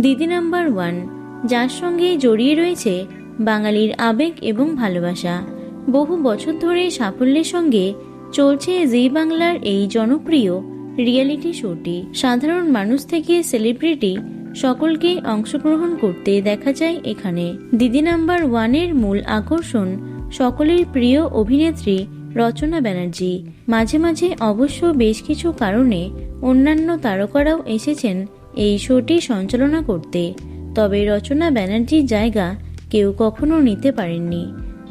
দিদি নাম্বার 1, যার সঙ্গে জড়িয়ে রয়েছে বাঙালির আবেগ এবং ভালোবাসা। বহু বছর ধরে সাফল্যের সঙ্গে চলছে জি বাংলার এই জনপ্রিয় রিয়েলিটি শোটি। সাধারণ মানুষ থেকে সেলিব্রিটি সকলকে অংশগ্রহণ করতে দেখা যায় এখানে। দিদি নাম্বার 1-এর মূল আকর্ষণ সকলের প্রিয় অভিনেত্রী রচনা ব্যানার্জি। মাঝে মাঝে অবশ্য বেশ কিছু কারণে অন্যান্য তারকারাও এসেছেন এই শোটি সঞ্চালনা করতে, তবে রচনা ব্যানার্জির জায়গা কেউ কখনো নিতে পারেননি।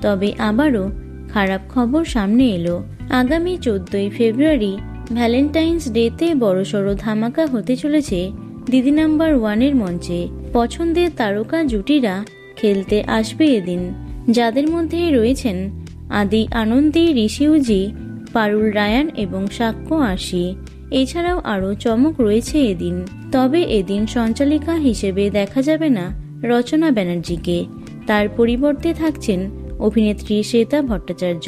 তবে আবারও খারাপ খবর সামনে এলো। আগামী 14ই ফেব্রুয়ারি ভ্যালেন্টাইন্স ডেতে বড়সড় ধামাকা হতে চলেছে দিদি নাম্বার 1-এর মঞ্চে। পছন্দের তারকা জুটিরা খেলতে আসবে এদিন, যাদের মধ্যে রয়েছেন আদি আনন্দী, ঋষিউজি, পারুল রায়ান এবং সাক্ষ্য আশি। এছাড়াও আরও চমক রয়েছে এদিন। তবে এদিন সঞ্চালিকা হিসেবে দেখা যাবে না রচনা ব্যানার্জিকে, তার পরিবর্তে থাকছেন অভিনেত্রী শ্বেতা ভট্টাচার্য।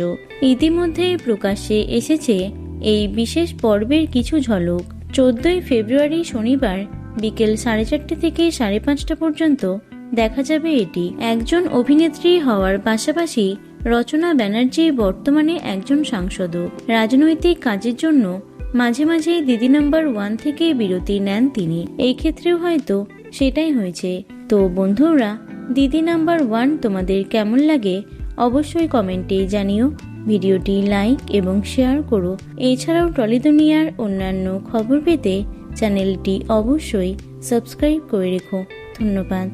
ইতিমধ্যে প্রকাশ্যে এসেছে এই বিশেষ পর্বের কিছু ঝলক। 14ই ফেব্রুয়ারি শনিবার বিকেল 4:30 থেকে 5:30 পর্যন্ত দেখা যাবে এটি। একজন অভিনেত্রী হওয়ার পাশাপাশি রচনা ব্যানার্জি বর্তমানে একজন সাংসদও। রাজনৈতিক কাজের জন্য মাঝে মাঝেই দিদি নাম্বার 1 থেকে বিরতি নেন তিনি। এই ক্ষেত্রেও হয়তো সেটাই হয়েছে। তো বন্ধুরা, দিদি নাম্বার 1 তোমাদের কেমন লাগে অবশ্যই কমেন্টে জানিও। ভিডিওটি লাইক এবং শেয়ার করো। এছাড়াও টলি দুনিয়ার অন্যান্য খবর পেতে চ্যানেলটি অবশ্যই সাবস্ক্রাইব করে রেখো। ধন্যবাদ।